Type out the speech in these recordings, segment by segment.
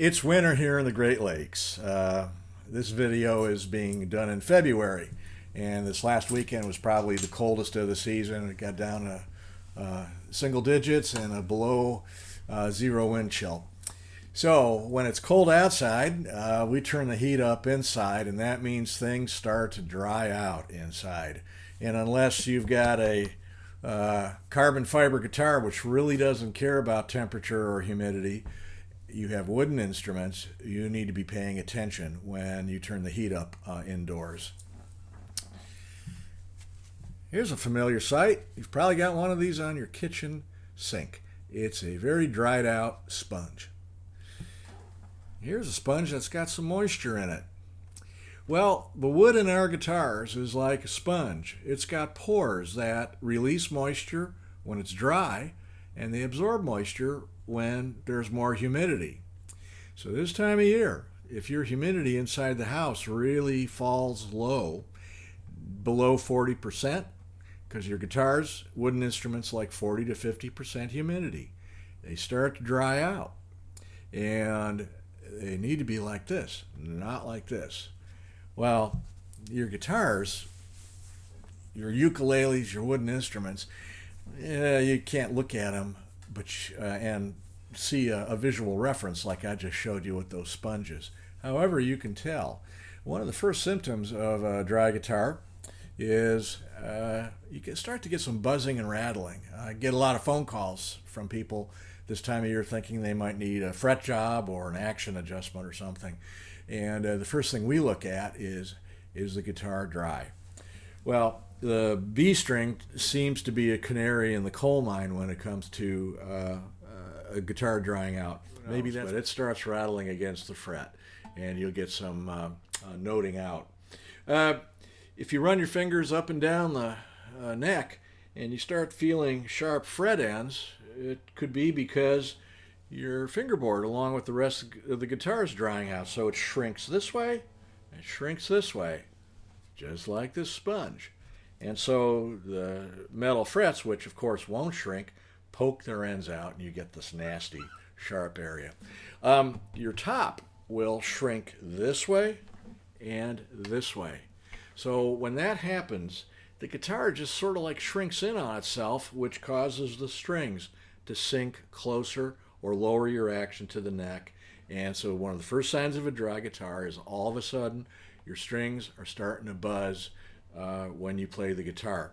It's winter here in the Great Lakes. This video is being done in February, and this last weekend was probably the coldest of the season. It got down to single digits and a below zero wind chill. So when it's cold outside, we turn the heat up inside, and that means things start to dry out inside. And unless you've got a carbon fiber guitar, which really doesn't care about temperature or humidity, you have wooden instruments, you need to be paying attention when you turn the heat up indoors. Here's a familiar sight. You've probably got one of these on your kitchen sink. It's a very dried out sponge. Here's a sponge that's got some moisture in it. Well, the wood in our guitars is like a sponge. It's got pores that release moisture when it's dry, and they absorb moisture when there's more humidity. So this time of year, if your humidity inside the house really falls low, below 40%, because your guitars, wooden instruments, like 40 to 50% humidity, they start to dry out. And they need to be like this, not like this. Well, your guitars, your ukuleles, your wooden instruments, you can't look at them and see a visual reference like I just showed you with those sponges. However, you can tell. One of the first symptoms of a dry guitar is you can start to get some buzzing and rattling. I get a lot of phone calls from people this time of year thinking they might need a fret job or an action adjustment or something. And the first thing we look at is the guitar dry? Well, the B string seems to be a canary in the coal mine when it comes to a guitar drying out. Maybe that's, but it starts rattling against the fret, and you'll get some noting out. If you run your fingers up and down the neck and you start feeling sharp fret ends, it could be because your fingerboard, along with the rest of the guitar, is drying out. So it shrinks this way and shrinks this way, just like this sponge. And so the metal frets, which of course won't shrink, poke their ends out, and you get this nasty, sharp area. Your top will shrink this way and this way. So when that happens, the guitar just sort of like shrinks in on itself, which causes the strings to sink closer or lower your action to the neck. And so one of the first signs of a dry guitar is all of a sudden your strings are starting to buzz when you play the guitar.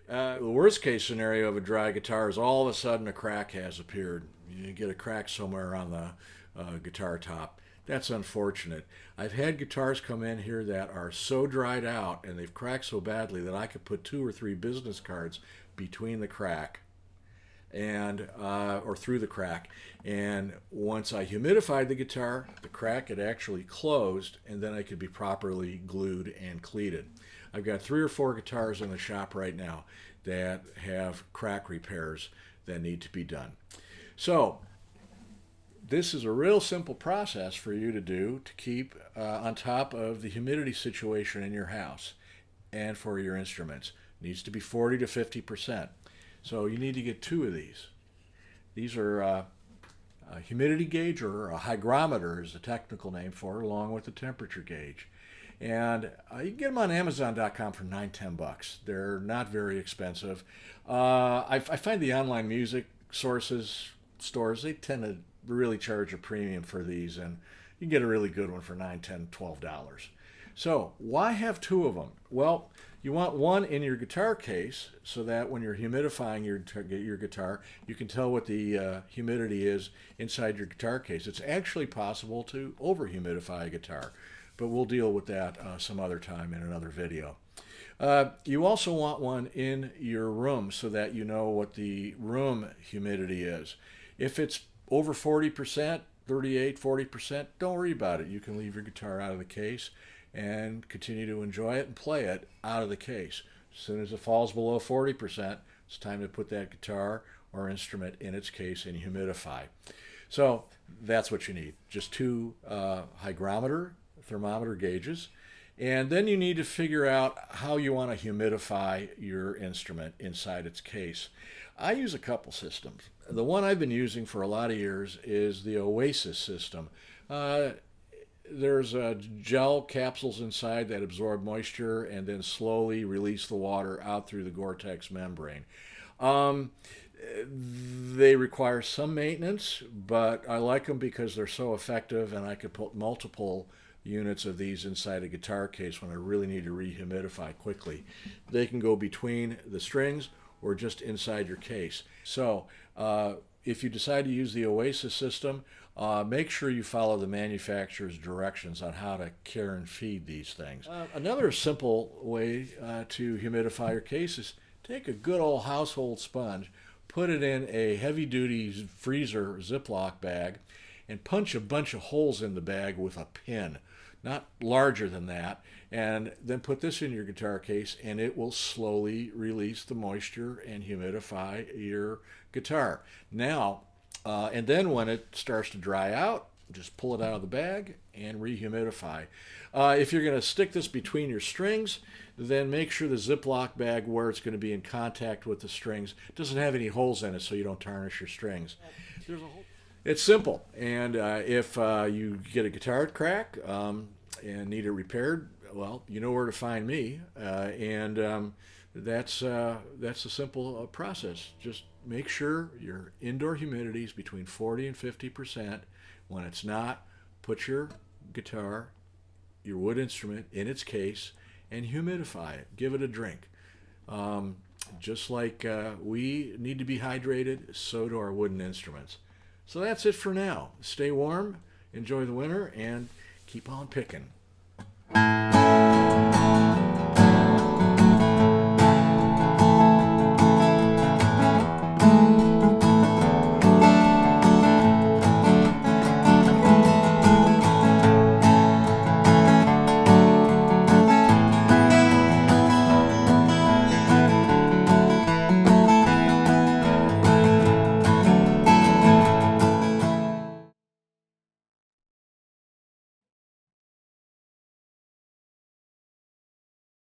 The worst case scenario of a dry guitar is all of a sudden a crack has appeared. You get a crack somewhere on the guitar top. That's unfortunate. I've had guitars come in here that are so dried out and they've cracked so badly that I could put 2 or 3 business cards between the crack and or through the crack, and once I humidified the guitar, the crack had actually closed, and then I could be properly glued and cleated. I've got 3 or 4 guitars in the shop right now that have crack repairs that need to be done. So this is a real simple process for you to do to keep on top of the humidity situation in your house and for your instruments. It needs to be 40 to 50%. So you need to get 2 of these. These are a humidity gauge, or a hygrometer is the technical name for it, along with the temperature gauge. And you can get them on Amazon.com for $9-10. They're not very expensive. I find the online music stores, they tend to really charge a premium for these, and you can get a really good one for $9-10-12. So why have 2 of them? Well, you want one in your guitar case so that when you're humidifying your guitar, you can tell what the humidity is inside your guitar case. It's actually possible to over-humidify a guitar, but we'll deal with that some other time in another video. You also want one in your room so that you know what the room humidity is. If it's over 40%, 38, 40%, don't worry about it. You can leave your guitar out of the case and continue to enjoy it and play it out of the case. As soon as it falls below 40%, it's time to put that guitar or instrument in its case and humidify. So that's what you need, just 2 hygrometer, thermometer gauges. And then you need to figure out how you want to humidify your instrument inside its case. I use a couple systems. The one I've been using for a lot of years is the Oasis system. Uh, there's gel capsules inside that absorb moisture and then slowly release the water out through the Gore-Tex membrane. Um, they require some maintenance, but I like them because they're so effective, and I could put multiple units of these inside a guitar case when I really need to rehumidify quickly. They can go between the strings or just inside your case. So if you decide to use the Oasis system, make sure you follow the manufacturer's directions on how to care and feed these things. Another simple way to humidify your case is take a good old household sponge, put it in a heavy-duty freezer Ziploc bag, and punch a bunch of holes in the bag with a pin, not larger than that, and then put this in your guitar case, and it will slowly release the moisture and humidify your guitar. Now, and then when it starts to dry out, just pull it out of the bag and rehumidify. If you're going to stick this between your strings, then make sure the Ziploc bag where it's going to be in contact with the strings doesn't have any holes in it so you don't tarnish your strings. It's simple, and if you get a guitar crack and need it repaired, well, you know where to find me, and that's a simple process. Just make sure your indoor humidity is between 40 and 50%. When it's not, put your guitar, your wood instrument, in its case and humidify it. Give it a drink. Just like we need to be hydrated, so do our wooden instruments. So that's it for now. Stay warm, enjoy the winter, and keep on picking.